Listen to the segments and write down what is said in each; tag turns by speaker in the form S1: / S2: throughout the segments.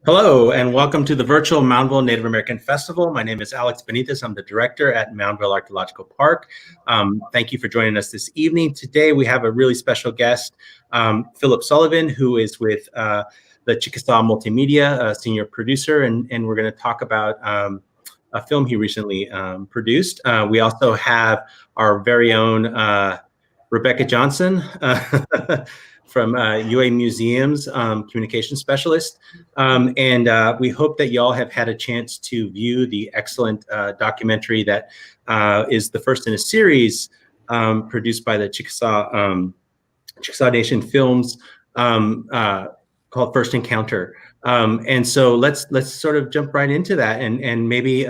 S1: Hello, and welcome to the virtual Mountainville Native American Festival. My name is Alex Benitez. I'm the director at Mountainville Archaeological Park. Thank you for joining us this evening. Today, we have a really special guest, Philip Sullivan, who is with the Chickasaw Multimedia, senior producer, and we're going to talk about a film he recently produced. We also have our very own Rebecca Johnson, from UA Museums, communication specialist. And we hope that y'all have had a chance to view the excellent documentary that is the first in a series produced by the Chickasaw Nation Films called First Encounter. And so let's sort of jump right into that. And maybe,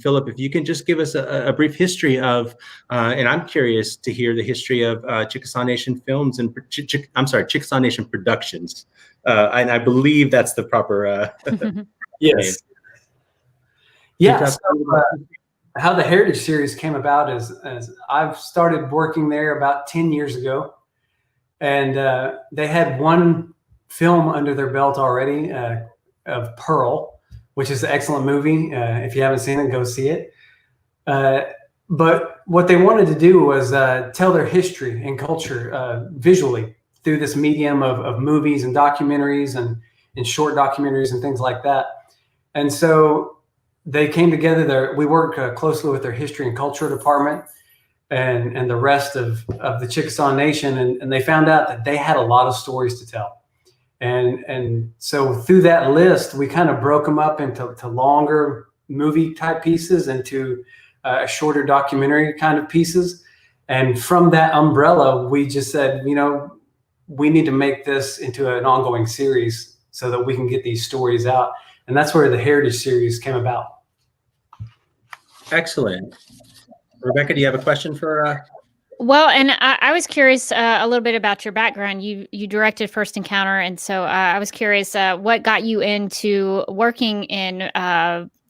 S1: Philip, if you can just give us a brief history of, and I'm curious to hear the history of Chickasaw Nation Films and, Chickasaw Nation Productions. And I believe that's the proper
S2: yes.
S1: name.
S2: Yeah, so, how the Heritage Series came about is I've started working there about 10 years ago. And they had one film under their belt already of Pearl, which is an excellent movie. If you haven't seen it, go see it. But what they wanted to do was tell their history and culture visually through this medium of movies and documentaries and short documentaries and things like that. And so they came together there. We work closely with their history and culture department and the rest of the Chickasaw Nation. And they found out that they had a lot of stories to tell. And so through that list, we kind of broke them up into longer movie type pieces, into shorter documentary kind of pieces. And from that umbrella, we just said, you know, we need to make this into an ongoing series so that we can get these stories out. And that's where the Heritage Series came about.
S1: Excellent. Rebecca, do you have a question for
S3: Well, and I was curious a little bit about your background. You directed First Encounter, and so I was curious what got you into working in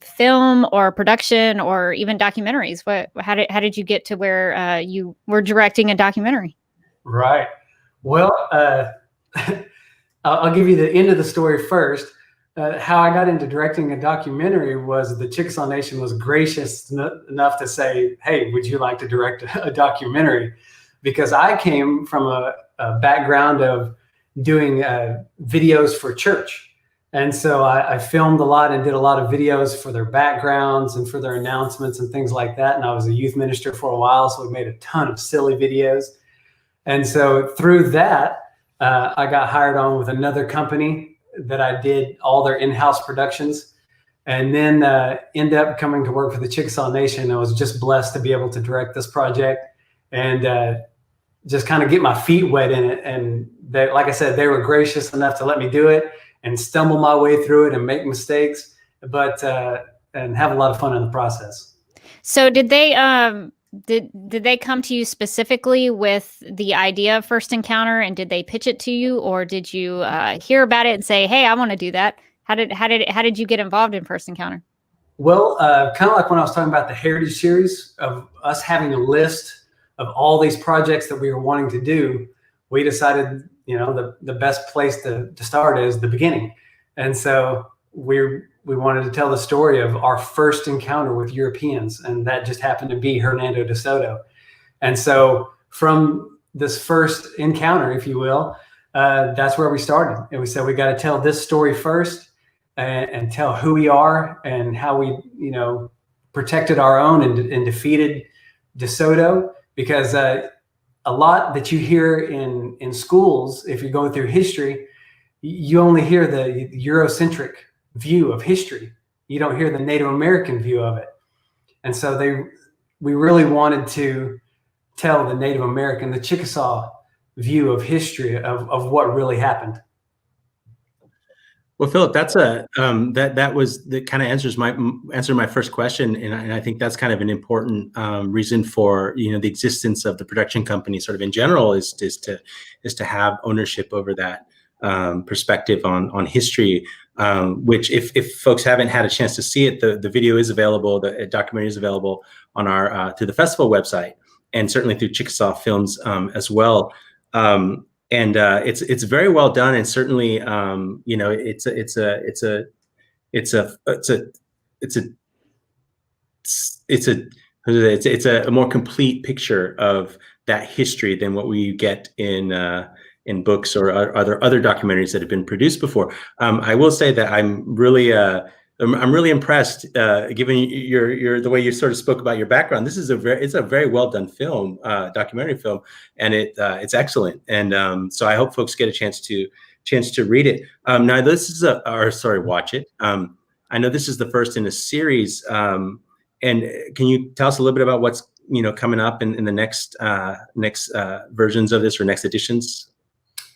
S3: film or production or even documentaries. How did you get to where you were directing a documentary?
S2: Right. Well, I'll give you the end of the story first. How I got into directing a documentary was the Chickasaw Nation was gracious enough to say, hey, would you like to direct a documentary? Because I came from a background of doing videos for church. And so I filmed a lot and did a lot of videos for their backgrounds and for their announcements and things like that. And I was a youth minister for a while, so we made a ton of silly videos. And so through that, I got hired on with another company that I did all their in-house productions, and then end up coming to work for the Chickasaw Nation. I was just blessed to be able to direct this project and just kind of get my feet wet in it. And they, like I said, they were gracious enough to let me do it and stumble my way through it and make mistakes, but and have a lot of fun in the process.
S3: So did they did they come to you specifically with the idea of First Encounter, and did they pitch it to you, or did you hear about it and say, hey, I want to do that? How did you get involved in First Encounter?
S2: Well, kind of like when I was talking about the Heritage Series, of us having a list of all these projects that we were wanting to do, we decided, you know, the best place to start is the beginning. And so we wanted to tell the story of our first encounter with Europeans, and that just happened to be Hernando de Soto. And so from this first encounter, if you will, that's where we started. And we said, we got to tell this story first and tell who we are and how we, you know, protected our own and defeated de Soto. Because a lot that you hear in schools, if you're going through history, you only hear the Eurocentric view of history. You don't hear the Native American view of it. And so we really wanted to tell the Native American, the Chickasaw view of history of what really happened.
S1: Well, Philip, that's that kind of answer my first question, and I think that's kind of an important reason for, you know, the existence of the production company sort of in general is to have ownership over that perspective on history, which if folks haven't had a chance to see it, the video is available, the documentary is available on our through the festival website, and certainly through Chickasaw Films as well. And it's very well done, and certainly you know, it's a it's a it's a more complete picture of that history than what we get in books or other documentaries that have been produced before. I will say that I'm really impressed, given your the way you sort of spoke about your background. This is it's a very well done film, documentary film, and it's excellent. And so I hope folks get a chance to read it. Now this is watch it. I know this is the first in a series. And can you tell us a little bit about what's coming up in the next versions of this or next editions?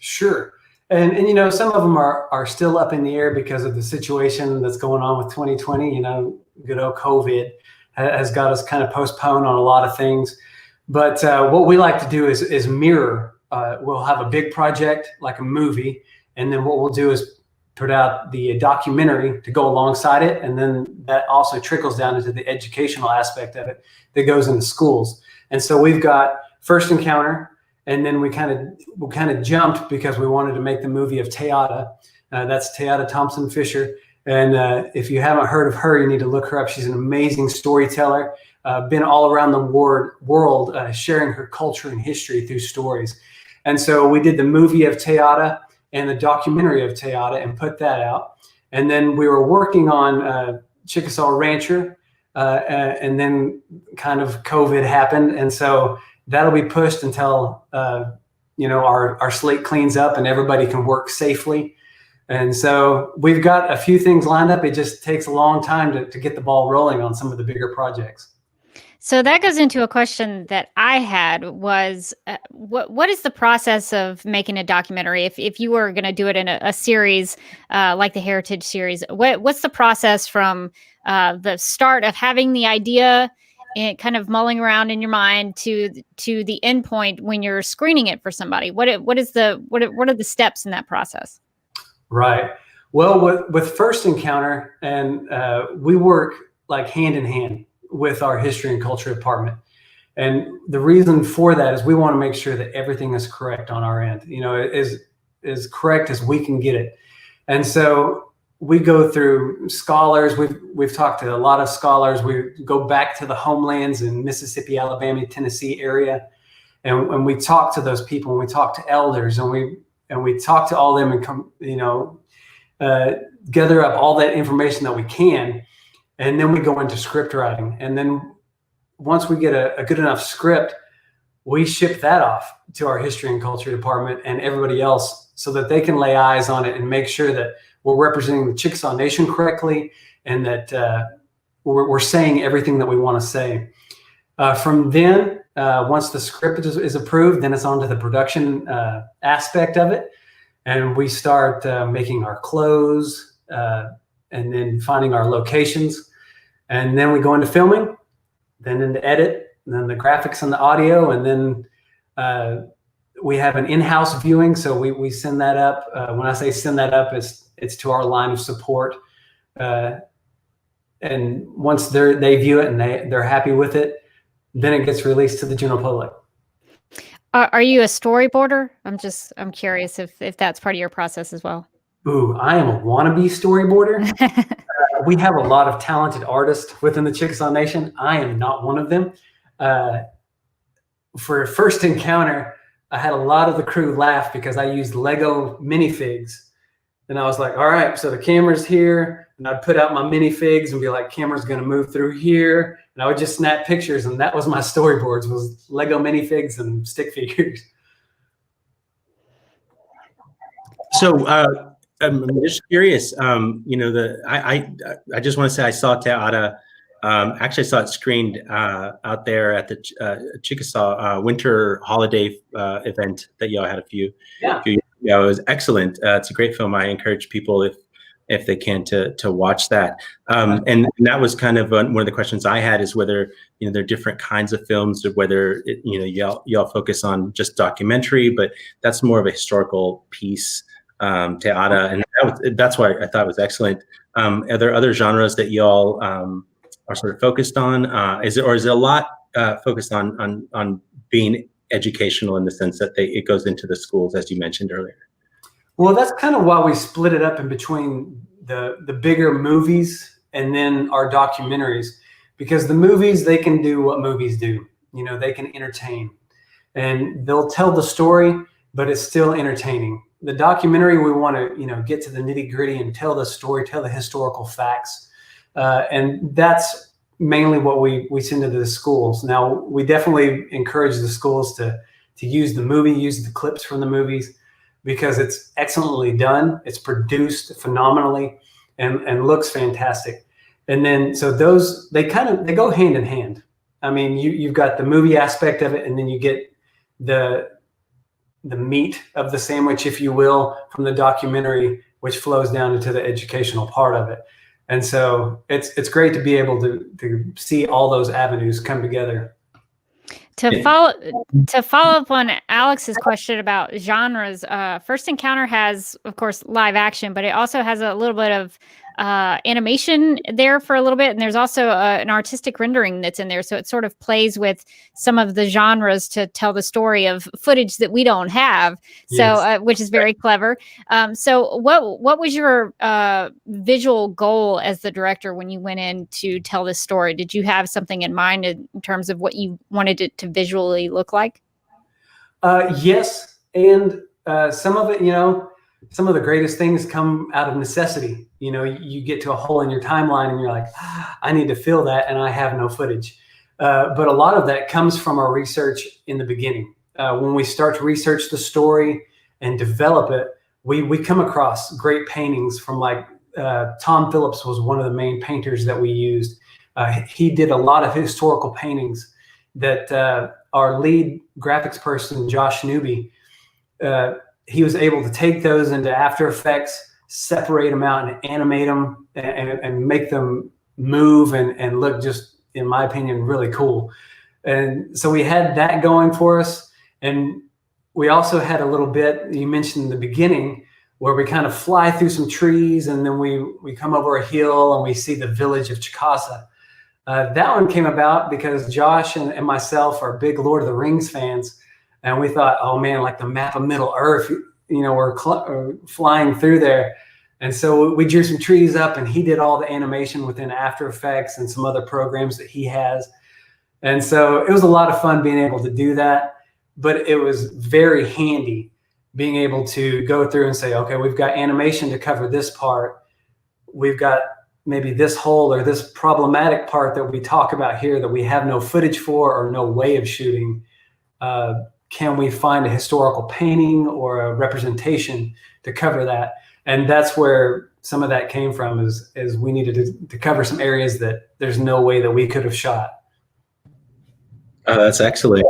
S2: Sure. And some of them are still up in the air because of the situation that's going on with 2020. Good old COVID has got us kind of postponed on a lot of things. But what we like to do is mirror. We'll have a big project like a movie, and then what we'll do is put out the documentary to go alongside it, and then that also trickles down into the educational aspect of it that goes into schools. And so we've got First Encounter. And then we kind of jumped because we wanted to make the movie of Teata. That's Teata Thompson Fisher. And if you haven't heard of her, you need to look her up. She's an amazing storyteller, been all around the world sharing her culture and history through stories. And so we did the movie of Teata and the documentary of Teata and put that out. And then we were working on Chickasaw Rancher, and then kind of COVID happened. And so that'll be pushed until our slate cleans up and everybody can work safely. And so we've got a few things lined up. It just takes a long time to get the ball rolling on some of the bigger projects.
S3: So that goes into a question that I had was, what is the process of making a documentary? If you were going to do it in a series like the Heritage series, what's the process from the start of having the idea and kind of mulling around in your mind to the end point when you're screening it for somebody? What are the steps in that process?
S2: Right. Well, with First Encounter, and we work like hand in hand with our history and culture department. And the reason for that is we want to make sure that everything is correct on our end, as correct as we can get it. And so we go through scholars. We've talked to a lot of scholars. We go back to the homelands in Mississippi, Alabama, Tennessee area, and we talk to those people. And we talk to elders, and we talk to all of them, and gather up all that information that we can, and then we go into script writing. And then once we get a good enough script, we ship that off to our history and culture department and everybody else so that they can lay eyes on it and make sure that we're representing the Chickasaw Nation correctly, and that we're saying everything that we want to say. From then, once the script is approved, then it's on to the production aspect of it. And we start making our clothes and then finding our locations. And then we go into filming, then into edit, and then the graphics and the audio. And then we have an in-house viewing. So we send that up. When I say send that up, it's to our line of support. And once they view it and they're happy with it, then it gets released to the general public.
S3: Are you a storyboarder? I'm curious if that's part of your process as well.
S2: Ooh, I am a wannabe storyboarder. We have a lot of talented artists within the Chickasaw Nation. I am not one of them. For First Encounter, I had a lot of the crew laugh because I used Lego minifigs. And I was like, all right, so the camera's here. And I'd put out my minifigs and be like, camera's going to move through here. And I would just snap pictures. And that was my storyboards, was Lego minifigs and stick figures.
S1: So I'm just curious, I just want to say I saw Teata. Actually, I saw it screened out there at the Chickasaw winter holiday event that y'all had a few years ago. It was excellent. It's a great film. I encourage people, if they can, to watch that. And that was kind of one of the questions I had, is whether there are different kinds of films, or whether y'all focus on just documentary, but that's more of a historical piece. Teata, and that's why I thought it was excellent. Are there other genres that y'all are sort of focused on? Is it a lot focused on being educational in the sense that it goes into the schools, as you mentioned earlier?
S2: Well, that's kind of why we split it up in between the bigger movies and then our documentaries, because the movies, they can do what movies do. You know, they can entertain and they'll tell the story, but it's still entertaining. The documentary, we want to, you know, get to the nitty gritty and tell the story, tell the historical facts. And that's mainly what we send to the schools. Now, we definitely encourage the schools to use the movie, use the clips from the movies, because it's excellently done. It's produced phenomenally and looks fantastic. And then, so those, they go hand in hand. I mean, you've got the movie aspect of it, and then you get the meat of the sandwich, if you will, from the documentary, which flows down into the educational part of it. And so it's great to be able to see all those avenues come together.
S3: To follow up on Alex's question about genres, First Encounter has, of course, live action, but it also has a little bit of animation there for a little bit, and there's also an artistic rendering that's in there, so it sort of plays with some of the genres to tell the story of footage that we don't have. So, yes. Which is very clever. So, what was your visual goal as the director when you went in to tell this story? Did you have something in mind in terms of what you wanted it to visually look like?
S2: Yes, and some of it, you know, some of the greatest things come out of necessity. You know, you get to a hole in your timeline and you're like, I need to fill that, and I have no footage. But a lot of that comes from our research in the beginning. When we start to research the story and develop it, we come across great paintings from, like, Tom Phillips was one of the main painters that we used. He did a lot of historical paintings that our lead graphics person, Josh Newby, he was able to take those into After Effects, separate them out and animate them and make them move and look, just, in my opinion, really cool. And so we had that going for us. And we also had a little bit, you mentioned in the beginning, where we kind of fly through some trees and then we come over a hill and we see the village of Chickasaw. That one came about because Josh and myself are big Lord of the Rings fans. And we thought, oh man, like the map of Middle Earth, you know, we're flying through there. And so we drew some trees up, and he did all the animation within After Effects and some other programs that he has. And so it was a lot of fun being able to do that, but it was very handy being able to go through and say, okay, we've got animation to cover this part. We've got maybe this hole or this problematic part that we talk about here that we have no footage for or no way of shooting. Can we find a historical painting or a representation to cover that? And that's where some of that came from, is we needed to cover some areas that there's no way that we could have shot.
S1: Oh, that's excellent.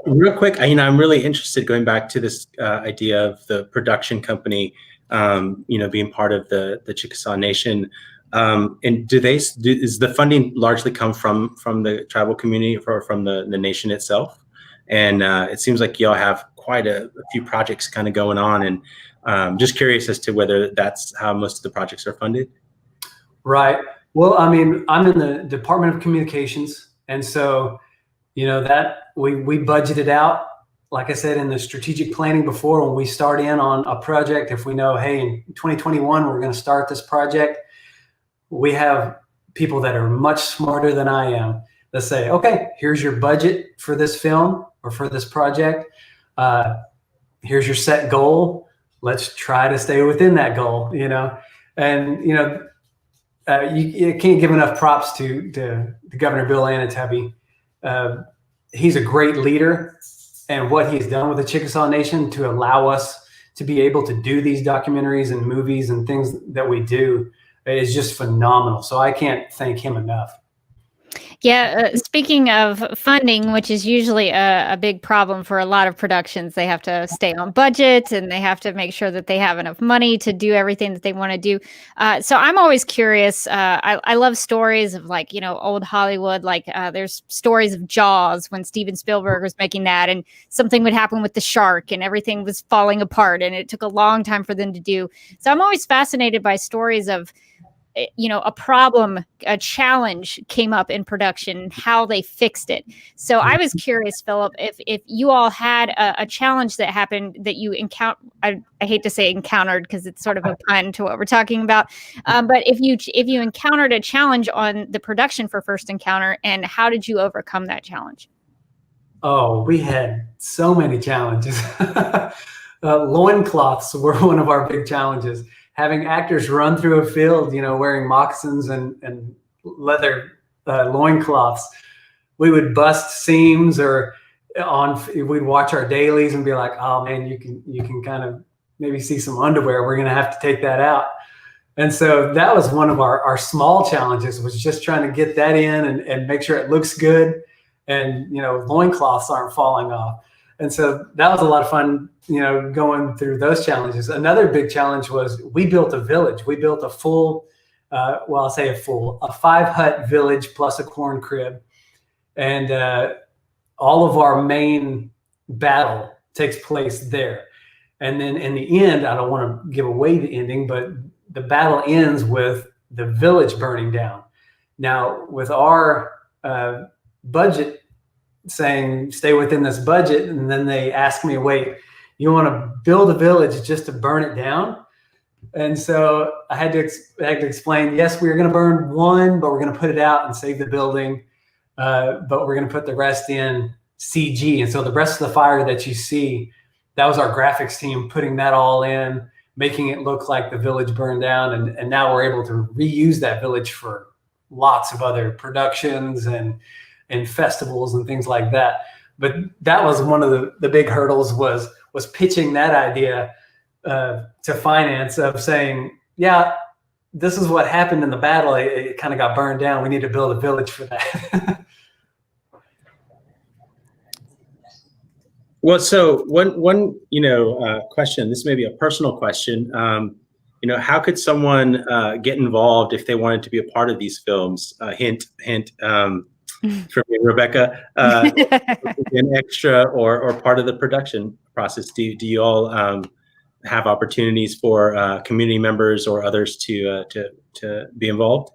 S1: Real quick, you know, I'm really interested, going back to this idea of the production company, you know, being part of the Chickasaw Nation. And does the funding largely come from the tribal community or from the nation itself? And it seems like y'all have quite a few projects kind of going on, and just curious as to whether that's how most of the projects are funded.
S2: Right. Well, I mean, I'm in the Department of Communications, and so, you know, that we budgeted out, like I said, in the strategic planning before, when we start in on a project. If we know, hey, in 2021 we're going to start this project, we have people that are much smarter than I am that say, okay, here's your budget for this film or for this project. Here's your set goal. Let's try to stay within that goal, you know. And, you know, you can't give enough props to Governor Bill Anatubby. He's a great leader, and what he's done with the Chickasaw Nation to allow us to be able to do these documentaries and movies and things that we do is just phenomenal. So I can't thank him enough.
S3: Yeah, speaking of funding, which is usually a big problem for a lot of productions, they have to stay on budget and they have to make sure that they have enough money to do everything that they want to do. So I'm always curious. I love stories of, like, you know, old Hollywood. Like there's stories of Jaws when Steven Spielberg was making that, and something would happen with the shark and everything was falling apart and it took a long time for them to do. So I'm always fascinated by stories of a problem, a challenge came up in production and how they fixed it. So I was curious, Philip, if you all had a challenge that happened that you encountered. I hate to say encountered because it's sort of a pun to what we're talking about. But if you encountered a challenge on the production for First Encounter, and how did you overcome that challenge?
S2: Oh, we had so many challenges. Loincloths were one of our big challenges. Having actors run through a field, wearing moccasins and leather loincloths. We would bust seams, or we'd watch our dailies and be like, oh man, you can kind of maybe see some underwear. We're going to have to take that out. And so that was one of our small challenges, was just trying to get that in and make sure it looks good. And, loincloths aren't falling off. And so that was a lot of fun, going through those challenges. Another big challenge was we built a village. We built a full, a 5-hut village plus a corn crib. And all of our main battle takes place there. And then in the end, I don't want to give away the ending, but the battle ends with the village burning down. Now, with our budget saying stay within this budget, and then they asked me, wait, you want to build a village just to burn it down? And so I had to explain, yes, we were going to burn one, but we're going to put it out and save the building, but we're going to put the rest in CG. And so the rest of the fire that you see, that was our graphics team putting that all in, making it look like the village burned down. And now we're able to reuse that village for lots of other productions and festivals and things like that. But that was one of the big hurdles, was pitching that idea to finance, of saying, yeah, this is what happened in the battle. It kind of got burned down. We need to build a village for that.
S1: Well, so one question, this may be a personal question. How could someone get involved if they wanted to be a part of these films? Hint, from Rebecca, an extra or part of the production process. Do you all have opportunities for community members or others to be involved?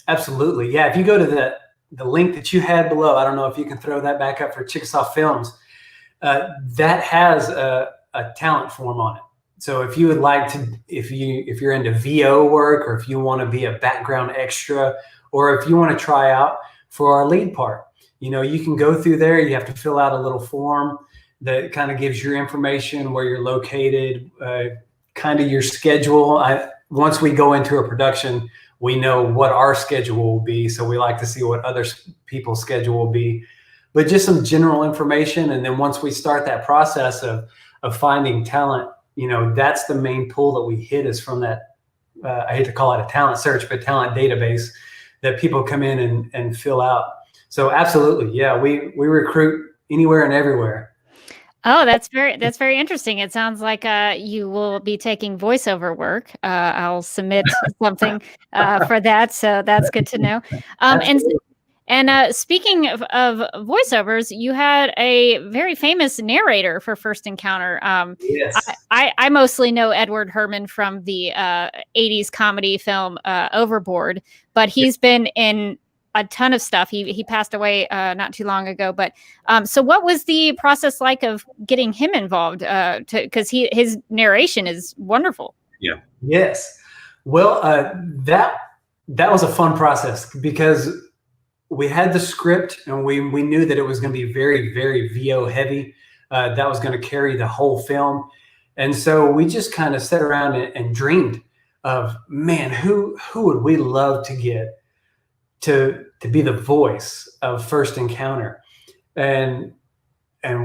S2: Absolutely, yeah. If you go to the link that you had below, I don't know if you can throw that back up for Chickasaw Films. That has a talent form on it. So if you would like to, if you're into VO work, or if you want to be a background extra, or if you want to try out for our lead part, you can go through there. You have to fill out a little form that kind of gives your information, where you're located, kind of your schedule. Once we go into a production, we know what our schedule will be. So we like to see what other people's schedule will be, but just some general information. And then once we start that process of finding talent, that's the main pull that we hit, is from that, I hate to call it a talent search, but talent database that people come in and fill out. So absolutely, yeah, we recruit anywhere and everywhere.
S3: Oh, that's very interesting. It sounds like you will be taking voiceover work. I'll submit something for that, so that's good to know. And speaking of voiceovers, you had a very famous narrator for First Encounter.
S2: Yes.
S3: I mostly know Edward Herman from the 80s comedy film Overboard, but he's been in a ton of stuff. He passed away not too long ago. But so what was the process like of getting him involved? Because his narration is wonderful.
S1: Yeah.
S2: Yes. Well, that was a fun process, because we had the script and we knew that it was going to be very, very VO heavy. That was going to carry the whole film. And so we just kind of sat around and dreamed of, man, who would we love to get to be the voice of First Encounter? And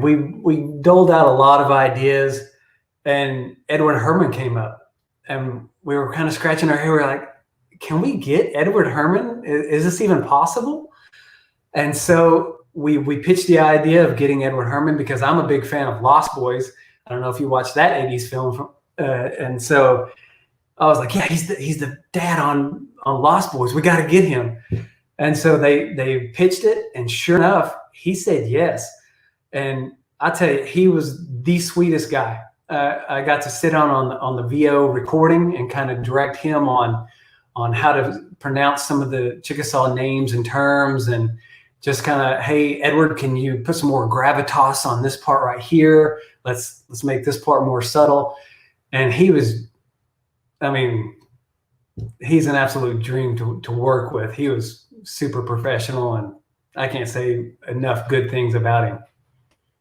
S2: we doled out a lot of ideas, and Edward Herman came up, and we were kind of scratching our head. We were like, can we get Edward Herman? Is this even possible? And so we pitched the idea of getting Edward Herman, because I'm a big fan of Lost Boys. I don't know if you watched that 80s film. And so I was like, yeah, he's the dad on Lost Boys. We got to get him. And so they pitched it, and sure enough, he said yes. And I tell you, he was the sweetest guy. I got to sit on the VO recording and kind of direct him on on how to pronounce some of the Chickasaw names and terms, and just kind of, hey, Edward, can you put some more gravitas on this part right here? Let's make this part more subtle. And he was, I mean, he's an absolute dream to work with. He was super professional, and I can't say enough good things about him.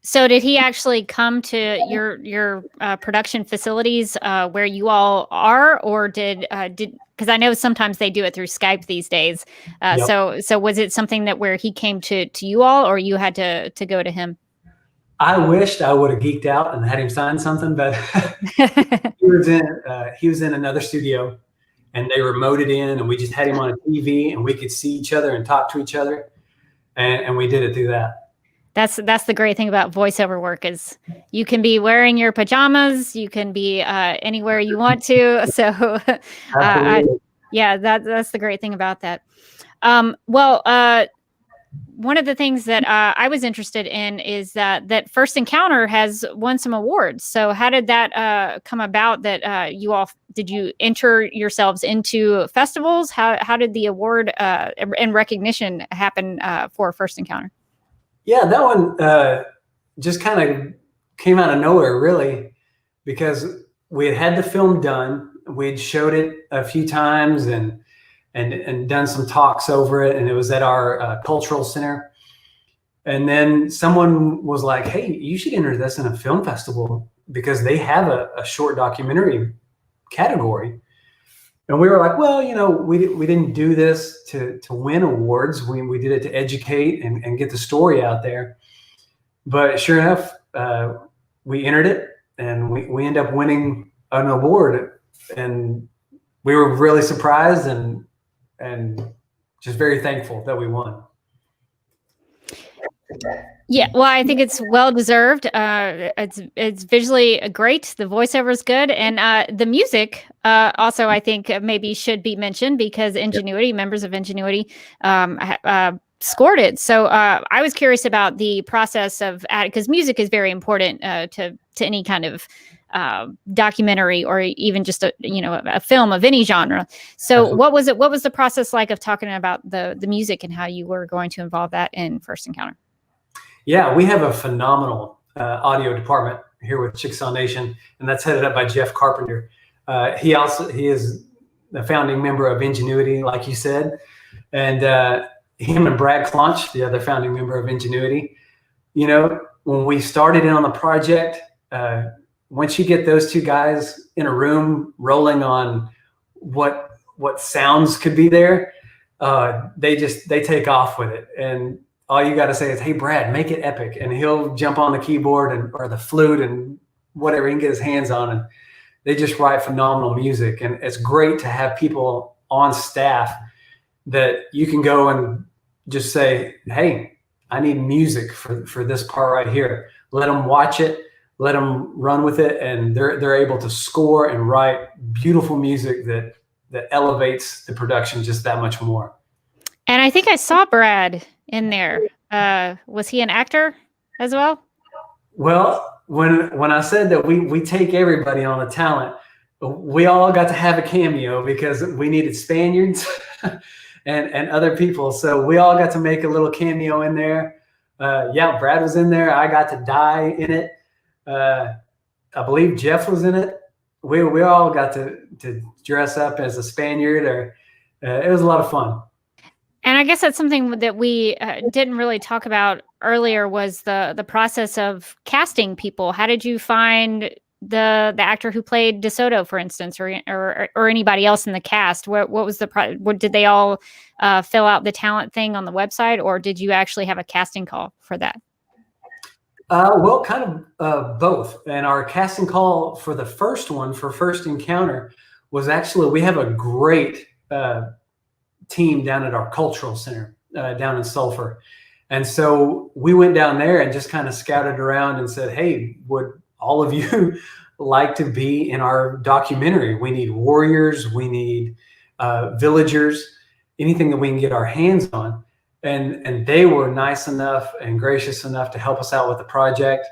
S3: So did he actually come to your production facilities where you all are, or did because I know sometimes they do it through Skype these days.
S2: Yep.
S3: So was it something that where he came to you all, or you had to go to him?
S2: I wished I would have geeked out and had him sign something, but he was in another studio, and they remoted in, and we just had him on a TV, and we could see each other and talk to each other, and we did it through that.
S3: That's the great thing about voiceover work is you can be wearing your pajamas, you can be anywhere you want to. So yeah, that's the great thing about that. One of the things that I was interested in is that First Encounter has won some awards. So how did that come about? That did you enter yourselves into festivals? How did the award and recognition happen for First Encounter?
S2: Yeah, that one just kind of came out of nowhere, really, because we had the film done. We'd showed it a few times and done some talks over it, and it was at our cultural center. And then someone was like, "Hey, you should enter this in a film festival because they have a short documentary category." And we were like, well, we didn't do this to win awards. We did it to educate and get the story out there. But sure enough, we entered it, and we ended up winning an award. And we were really surprised and just very thankful that we won.
S3: Yeah, well, I think it's well deserved. It's visually great. The voiceover is good, and the music also I think maybe should be mentioned because Ingenuity, members of Ingenuity, scored it. So I was curious about the process of because music is very important to any kind of documentary or even just a film of any genre. So
S2: Absolutely.
S3: what was the process like of talking about the music and how you were going to involve that in First Encounter?
S2: Yeah, we have a phenomenal audio department here with Chickasaw Nation, and that's headed up by Jeff Carpenter. He is the founding member of Ingenuity, like you said, and him and Brad Clonch, the other founding member of Ingenuity. When we started in on the project, once you get those two guys in a room rolling on what sounds could be there, they take off with it. And all you got to say is, "Hey, Brad, make it epic," and he'll jump on the keyboard or the flute and whatever he can get his hands on, and they just write phenomenal music. And it's great to have people on staff that you can go and just say, "Hey, I need music for this part right here." Let them watch it, let them run with it, and they're able to score and write beautiful music that elevates the production just that much more.
S3: And I think I saw Brad in there. Was he an actor as well?
S2: Well, when I said that we take everybody on the talent, we all got to have a cameo because we needed Spaniards and other people. So we all got to make a little cameo in there. Yeah, Brad was in there. I got to die in it. I believe Jeff was in it. We all got to dress up as a Spaniard. It was a lot of fun.
S3: And I guess that's something that we didn't really talk about earlier was the process of casting people. How did you find the actor who played De Soto, for instance, or anybody else in the cast? What was did they all fill out the talent thing on the website, or did you actually have a casting call for that?
S2: Well, kind of both. And our casting call for the first one, for First Encounter, was actually, we have a great team down at our cultural center down in Sulphur. And so we went down there and just kind of scouted around and said, "Hey, would all of you like to be in our documentary? We need warriors, we need villagers, anything that we can get our hands on." And they were nice enough and gracious enough to help us out with the project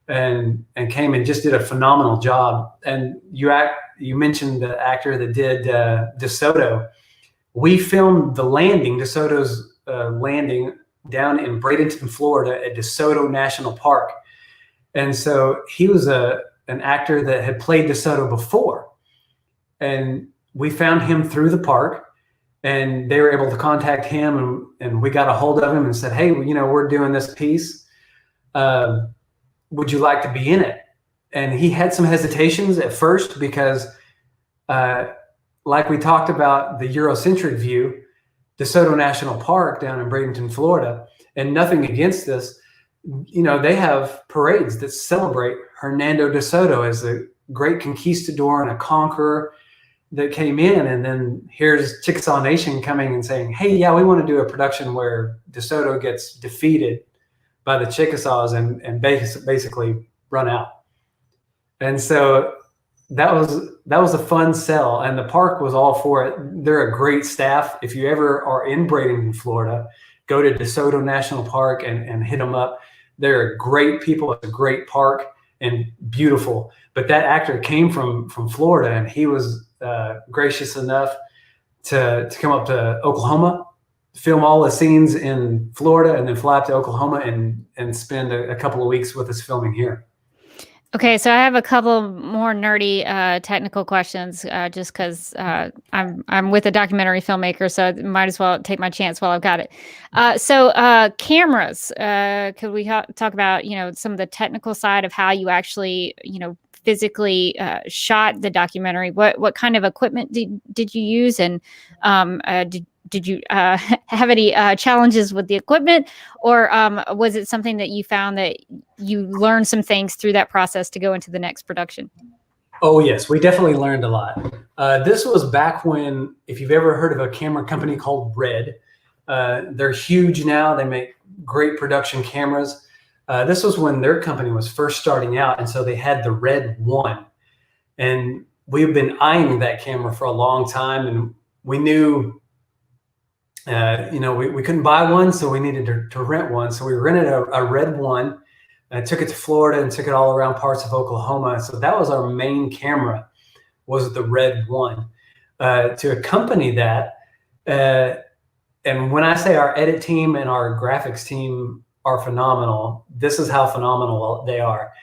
S2: and came and just did a phenomenal job. And you mentioned the actor that did De Soto. we filmed the landing, DeSoto's landing down in Bradenton, Florida at DeSoto National Park. And so he was an actor that had played DeSoto before. And we found him through the park, and they were able to contact him, and we got a hold of him and said, hey, we're doing this piece. Would you like to be in it? And he had some hesitations at first because like we talked about the Eurocentric view, DeSoto National Park down in Bradenton, Florida, and nothing against this, they have parades that celebrate Hernando de Soto as a great conquistador and a conqueror that came in. And then here's Chickasaw Nation coming and saying, hey, yeah, we want to do a production where De Soto gets defeated by the Chickasaws and basically run out. And so that was a fun sell, and the park was all for it. They're a great staff. If you ever are in Bradenton, Florida, go to DeSoto National Park and hit them up. They're great people. It's a great park and beautiful. But that actor came from Florida, and he was gracious enough to come up to Oklahoma, film all the scenes in Florida, and then fly up to Oklahoma and spend a couple of weeks with us filming here.
S3: Okay, so I have a couple more nerdy technical questions, just because I'm with a documentary filmmaker, so I might as well take my chance while I've got it. So cameras, could we talk about some of the technical side of how you actually physically shot the documentary? What kind of equipment did you use, and did you have any challenges with the equipment, or was it something that you found that you learned some things through that process to go into the next production?
S2: Oh, yes, we definitely learned a lot. This was back when, if you've ever heard of a camera company called Red, they're huge now. They make great production cameras. This was when their company was first starting out, and so they had the Red 1. And we've been eyeing that camera for a long time, and we knew we couldn't buy one, so we needed to rent one. So we rented a Red 1, and took it to Florida and took it all around parts of Oklahoma. So that was our main camera, was the Red 1. To accompany that, and when I say our edit team and our graphics team are phenomenal, this is how phenomenal they are.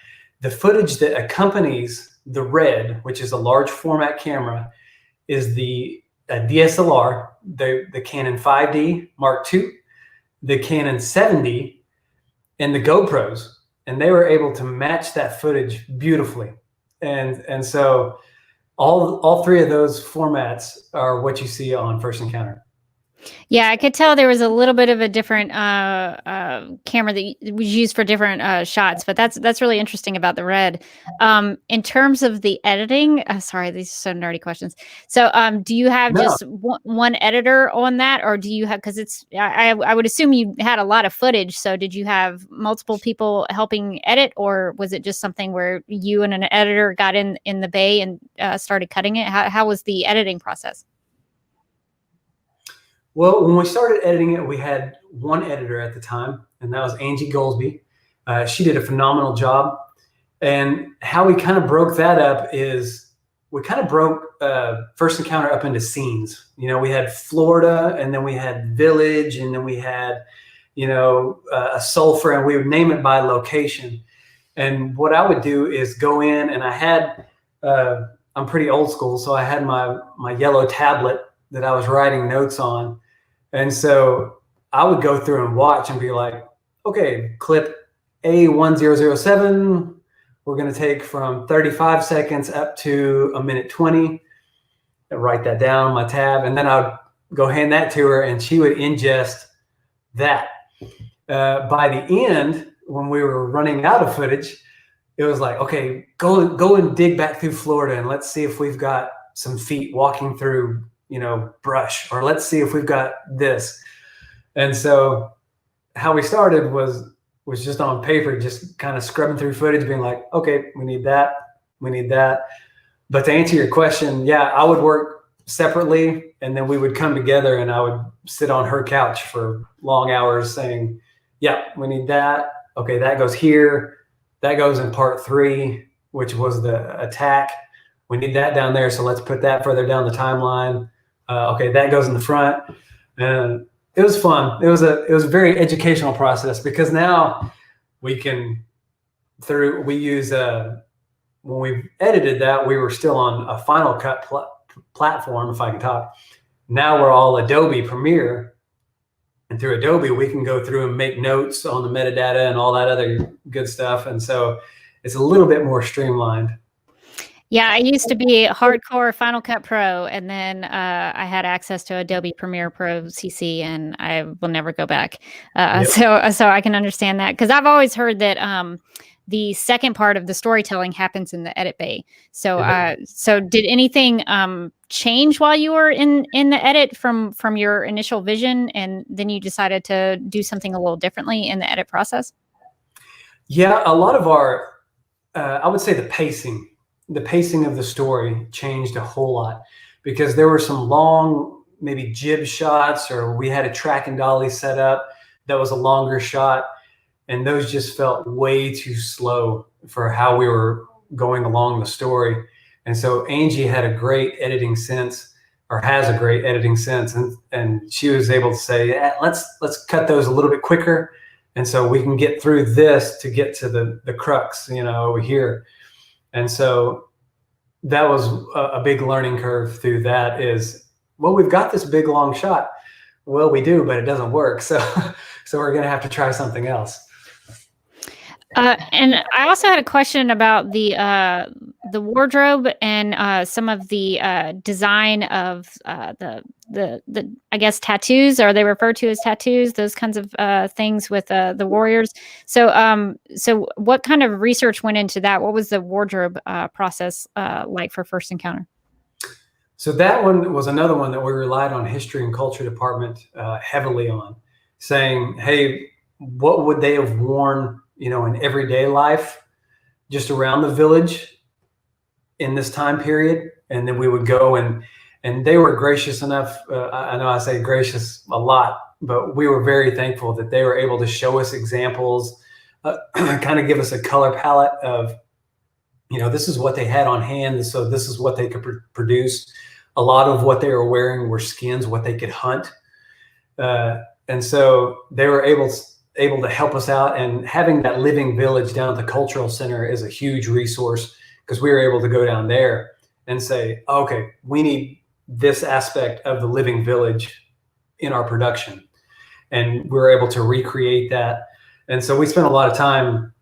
S2: The footage that accompanies the Red, which is a large format camera, is the DSLR, the Canon 5D Mark II, the Canon 7D, and the GoPros, and they were able to match that footage beautifully. And so all three of those formats are what you see on First Encounter.
S3: Yeah, I could tell there was a little bit of a different camera that was used for different shots, but that's really interesting about the Red. In terms of the editing, sorry, these are so nerdy questions. So, do you have just one editor on that, or do you have? Because I would assume you had a lot of footage. So, did you have multiple people helping edit, or was it just something where you and an editor got in the bay and started cutting it? How was the editing process?
S2: Well, when we started editing it, we had one editor at the time, and that was Angie Goldsby. She did a phenomenal job. And how we kind of broke that up is we kind of broke First Encounter up into scenes. We had Florida, and then we had Village, and then we had, a Sulphur, and we would name it by location. And what I would do is go in, and I had, I'm pretty old school, so I had my yellow tablet that I was writing notes on. And so I would go through and watch and be like, okay, clip A1007, we're going to take from 35 seconds up to 1:20. And write that down on my tab. And then I'd go hand that to her, and she would ingest that. By the end, when we were running out of footage, it was like, okay, go and dig back through Florida, and let's see if we've got some feet walking through brush, or let's see if we've got this. And so how we started was just on paper, just kind of scrubbing through footage, being like, okay, we need that. But to answer your question, yeah, I would work separately, and then we would come together, and I would sit on her couch for long hours saying, yeah, we need that. Okay, that goes here. That goes in part 3, which was the attack. We need that down there, so let's put that further down the timeline. Okay, that goes in the front. And it was fun. It was a very educational process, because now we can, we use, when we edited that, we were still on a Final Cut platform, if I can talk. Now we're all Adobe Premiere, and through Adobe, we can go through and make notes on the metadata and all that other good stuff. And so it's a little bit more streamlined.
S3: Yeah, I used to be hardcore Final Cut Pro, and then I had access to Adobe Premiere Pro CC, and I will never go back.
S2: Yep.
S3: So I can understand that, because I've always heard that the second part of the storytelling happens in the edit bay. So so did anything change while you were in the edit from your initial vision, and then you decided to do something a little differently in the edit process?
S2: Yeah, a lot of our, I would say the pacing of the story changed a whole lot, because there were some long, maybe jib shots, or we had a track and dolly set up that was a longer shot, and those just felt way too slow for how we were going along the story. And so Angie had a great editing sense, or has a great editing sense, and she was able to say, yeah, let's cut those a little bit quicker, and so we can get through this to get to the crux, over here. And so that was a big learning curve through that. Is, well, we've got this big long shot. Well, we do, but it doesn't work. So we're going to have to try something else.
S3: And I also had a question about the wardrobe and some of the design of the I guess tattoos, or they refer to as tattoos, those kinds of things with the warriors. So so what kind of research went into that? What was the wardrobe process like for First Encounter?
S2: So that one was another one that we relied on history and culture department heavily on, saying, hey, what would they have worn, in everyday life, just around the village in this time period? And then we would go and they were gracious enough. I know I say gracious a lot, but we were very thankful that they were able to show us examples, kind of give us a color palette of, this is what they had on hand. So this is what they could produce. A lot of what they were wearing were skins, what they could hunt. And so they were able to help us out, and having that living village down at the cultural center is a huge resource, because we were able to go down there and say, okay, we need this aspect of the living village in our production. And we were able to recreate that. And so we spent a lot of time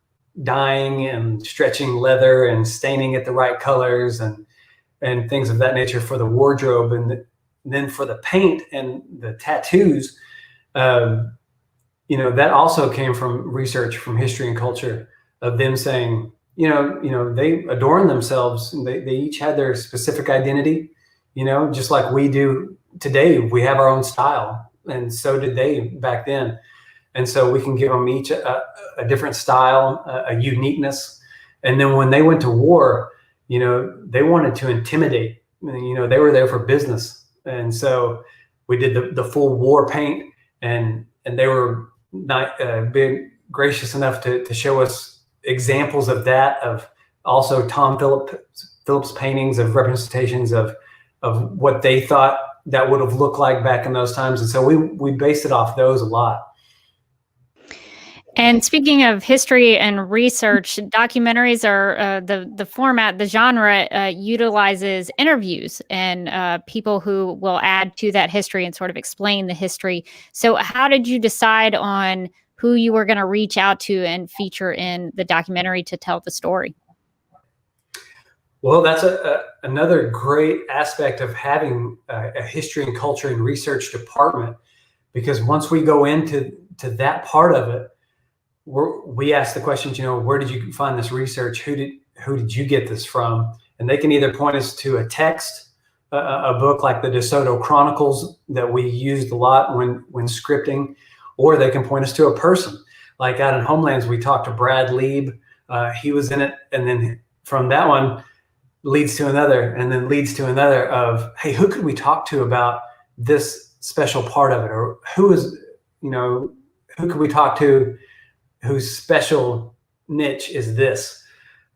S2: dyeing and stretching leather and staining it the right colors and things of that nature for the wardrobe. And then for the paint and the tattoos, that also came from research from history and culture, of them saying, they adorn themselves. And they each had their specific identity, just like we do today. We have our own style, and so did they back then. And so we can give them each a different style, a uniqueness. And then when they went to war, they wanted to intimidate. They were there for business, and so we did the full war paint, and they were not being gracious enough to show us examples of that, of also Tom Phillips paintings of representations of what they thought that would have looked like back in those times. And so we based it off those a lot.
S3: And speaking of history and research, documentaries are the format, the genre utilizes interviews and people who will add to that history and sort of explain the history. So how did you decide on who you were going to reach out to and feature in the documentary to tell the story?
S2: Well, that's another great aspect of having a history and culture and research department, because once we go into that part of it, we ask the questions, where did you find this research? Who did you get this from? And they can either point us to a text, a book like the De Soto Chronicles that we used a lot when scripting, or they can point us to a person. Like out in Homelands, we talked to Brad Lieb. He was in it. And then from that one leads to another, and then leads to another of, hey, who could we talk to about this special part of it? Or who could we talk to whose special niche is this?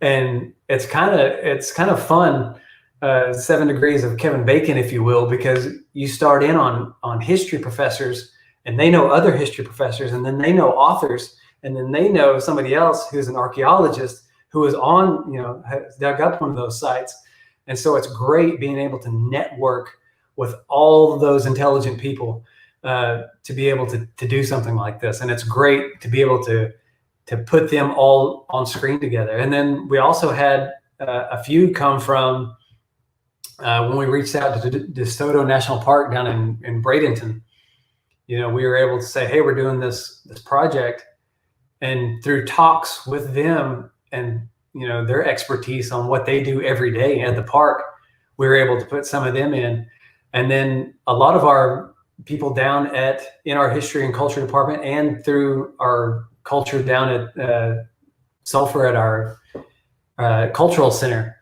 S2: And it's kind of fun 7 degrees of Kevin Bacon, if you will, because you start in on history professors, and they know other history professors, and then they know authors, and then they know somebody else who's an archaeologist who is on, has dug up one of those sites. And so it's great being able to network with all of those intelligent people to be able to do something like this. And it's great to be able to put them all on screen together. And then we also had a few come from when we reached out to De Soto National Park down in Bradenton. We were able to say, hey, we're doing this project. And through talks with them and their expertise on what they do every day at the park, we were able to put some of them in. And then a lot of our people down in our history and culture department, and through our culture down at Sulphur at our cultural center,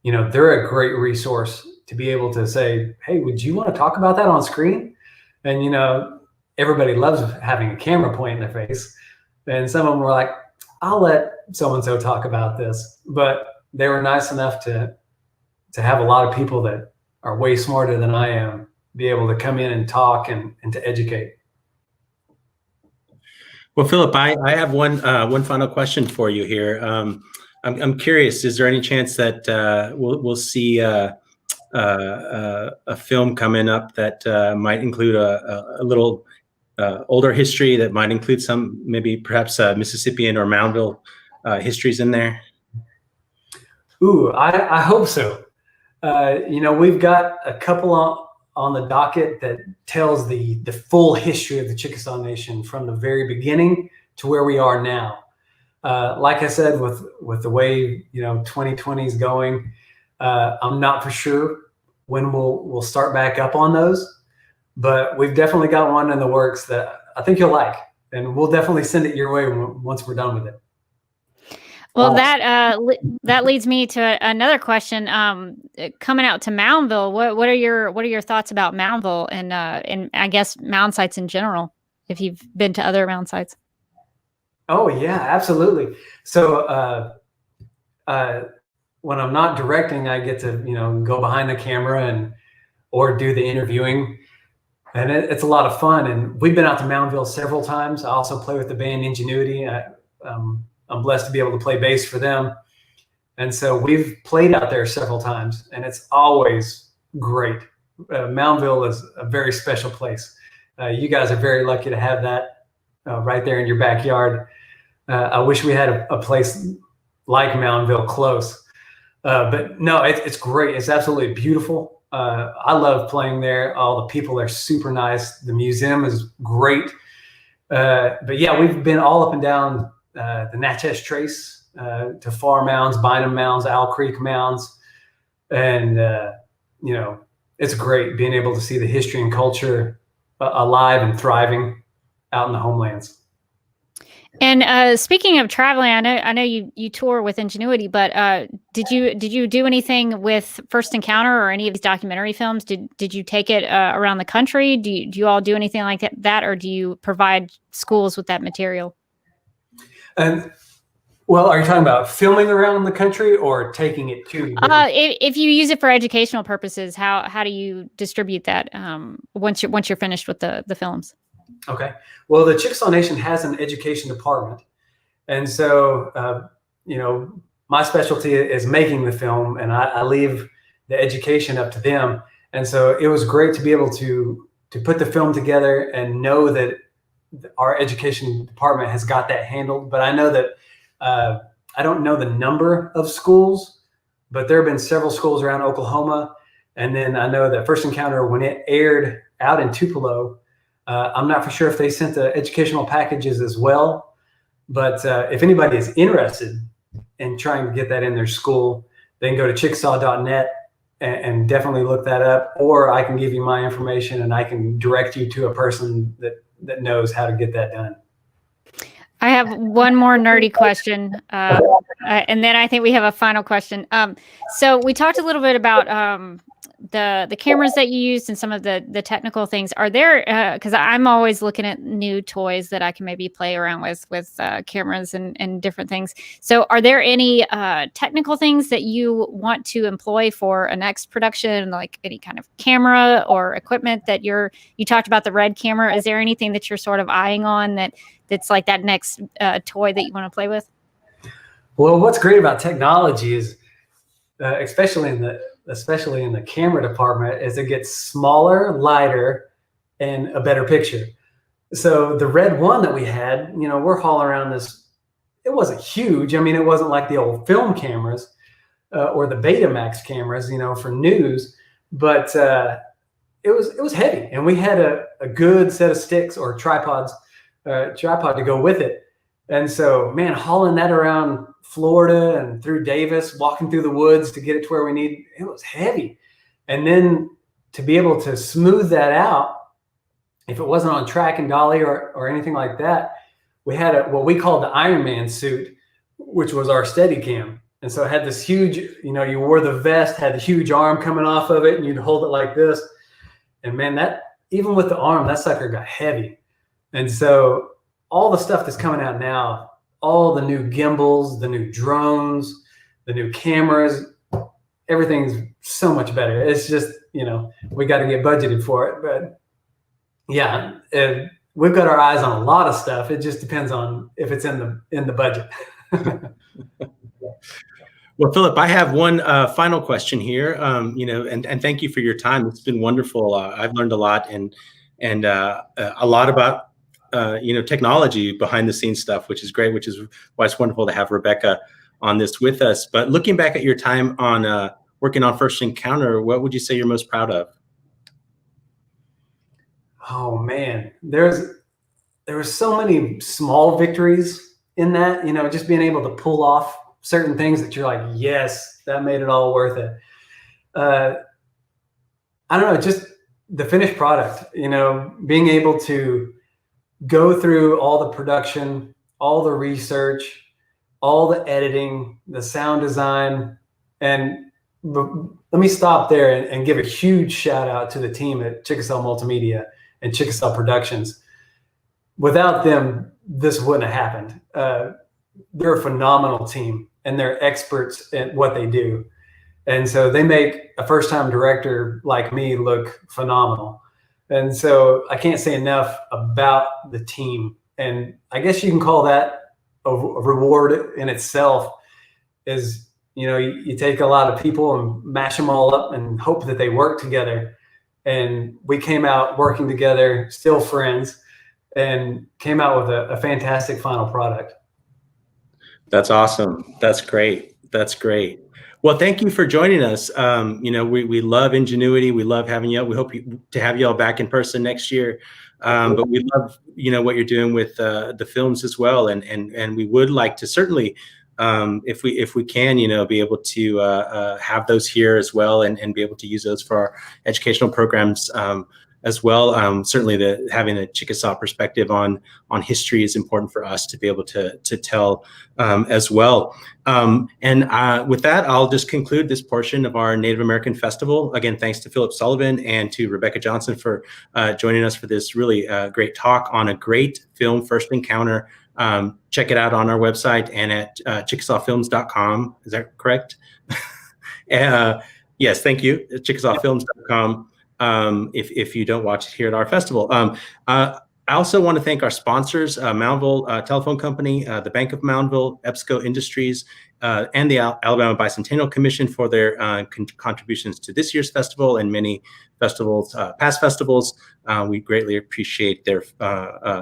S2: they're a great resource to be able to say, hey, would you want to talk about that on screen? And everybody loves having a camera point in their face. And some of them were like, I'll let so-and-so talk about this. But they were nice enough to have a lot of people that are way smarter than I am be able to come in and talk and to educate.
S1: Well, Philip, I have one final question for you here. I'm curious, is there any chance that we'll see a film coming up that might include a little older history, that might include some, maybe perhaps Mississippian or Mountainville histories in there?
S2: Ooh, I hope so. We've got a couple on the docket that tells the full history of the Chickasaw Nation from the very beginning to where we are now. Like I said, with the way 2020 is going, I'm not for sure when we'll start back up on those, but we've definitely got one in the works that I think you'll like, and we'll definitely send it your way once we're done with it.
S3: Well, that leads me to another question. Coming out to Mountainville, what are your thoughts about Mountainville and I guess mountain sites in general, if you've been to other mountain sites?
S2: Oh yeah, absolutely. So when I'm not directing, I get to go behind the camera or do the interviewing, and it's a lot of fun. And we've been out to Mountainville several times. I also play with the band Ingenuity. I'm blessed to be able to play bass for them. And so we've played out there several times, and it's always great. Mountainville is a very special place. You guys are very lucky to have that right there in your backyard. I wish we had a place like Mountainville close. But no, it's great. It's absolutely beautiful. I love playing there. All the people are super nice. The museum is great. But yeah, we've been all up and down the Natchez Trace to Far Mounds, Bynum Mounds, Owl Creek Mounds. And, it's great being able to see the history and culture alive and thriving out in the homelands.
S3: And speaking of traveling, I know you tour with Ingenuity, but did you do anything with First Encounter or any of these documentary films? Did you take it around the country? Do you all do anything like that, or do you provide schools with that material?
S2: Well, are you talking about filming around the country or taking it to?
S3: If you use it for educational purposes, how do you distribute that once you're finished with the films?
S2: Okay. Well, the Chickasaw Nation has an education department, and so my specialty is making the film, and I leave the education up to them. And so it was great to be able to put the film together and know that our education department has got that handled. But I know that I don't know the number of schools, but there have been several schools around Oklahoma. And then I know that First Encounter, when it aired out in Tupelo, I'm not for sure if they sent the educational packages as well. But if anybody is interested in trying to get that in their school, they can go to chickasaw.net and definitely look that up. Or I can give you my information and I can direct you to a person that knows how to get that done.
S3: I have one more nerdy question, and then I think we have a final question. So we talked a little bit about the cameras that you used and some of the technical things, are there, because I'm always looking at new toys that I can maybe play around with cameras and different things. So are there any technical things that you want to employ for a next production, like any kind of camera or equipment that you talked about the red camera? Is there anything that you're sort of eyeing on that's like that next toy that you want to play with?
S2: Well, what's great about technology is, especially in the camera department, is it gets smaller, lighter, and a better picture. So the red one that we had, we're hauling around this. It wasn't huge. I mean, it wasn't like the old film cameras or the Betamax cameras, for news, but it was heavy, and we had a good set of sticks or tripod to go with it. And so, man, hauling that around Florida and through Davis, walking through the woods to get it to where we need, it was heavy. And then to be able to smooth that out, if it wasn't on track and dolly or anything like that, we had what we called the Iron Man suit, which was our Steadicam. And so it had this huge, you wore the vest, had the huge arm coming off of it, and you'd hold it like this. And man, that, even with the arm, that sucker got heavy. And so all the stuff that's coming out now, all the new gimbals, the new drones, the new cameras, everything's so much better. It's just, we got to get budgeted for it. But yeah, we've got our eyes on a lot of stuff. It just depends on if it's in the budget.
S1: Well, Philip, I have one final question here. And thank you for your time. It's been wonderful. I've learned a lot and a lot about technology behind the scenes stuff, which is great, which is why it's wonderful to have Rebecca on this with us. But looking back at your time on working on First Encounter, what would you say you're most proud of?
S2: Oh man, there were so many small victories in that, just being able to pull off certain things that you're like, yes, that made it all worth it. I don't know, just the finished product, being able to go through all the production, all the research, all the editing, the sound design. And let me stop there and give a huge shout out to the team at Chickasaw Multimedia and Chickasaw Productions. Without them, this wouldn't have happened. They're a phenomenal team, and they're experts at what they do. And so they make a first-time director like me look phenomenal. And so I can't say enough about the team. And I guess you can call that a reward in itself. Is, you take a lot of people and mash them all up and hope that they work together. And we came out working together, still friends, and came out with a fantastic final product.
S1: That's awesome. That's great. That's great. Well, thank you for joining us. We love Ingenuity. We love having you out. We hope to have you all back in person next year. But we love, what you're doing with the films as well. And we would like to certainly, if we can, be able to have those here as well and be able to use those for our educational programs as well. Certainly having a Chickasaw perspective on history is important for us to be able to tell as well. And with that, I'll just conclude this portion of our Native American Festival. Again, thanks to Philip Sullivan and to Rebecca Johnson for joining us for this really great talk on a great film, First Encounter. Check it out on our website and at chickasawfilms.com. Is that correct? Yes, thank you. chickasawfilms.com. If you don't watch it here at our festival. I also want to thank our sponsors, Mountainville Telephone Company, the Bank of Mountainville, EBSCO Industries, and the Alabama Bicentennial Commission for their contributions to this year's festival and many festivals, past festivals. We greatly appreciate their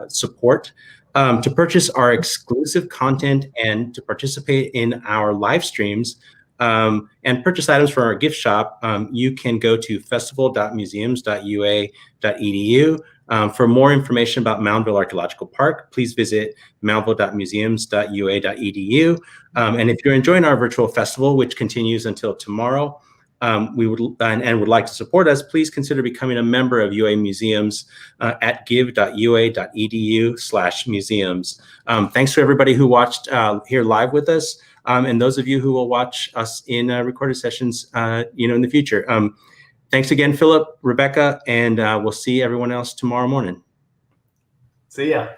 S1: support. To purchase our exclusive content and to participate in our live streams, and purchase items for our gift shop, you can go to festival.museums.ua.edu. For more information about Mountainville Archaeological Park, please visit mountainville.museums.ua.edu. And if you're enjoying our virtual festival, which continues until tomorrow, we would like to support us, please consider becoming a member of UA Museums at give.ua.edu/museums. Thanks to everybody who watched here live with us. And those of you who will watch us in recorded sessions, in the future. Thanks again, Philip, Rebecca, and we'll see everyone else tomorrow morning.
S2: See ya.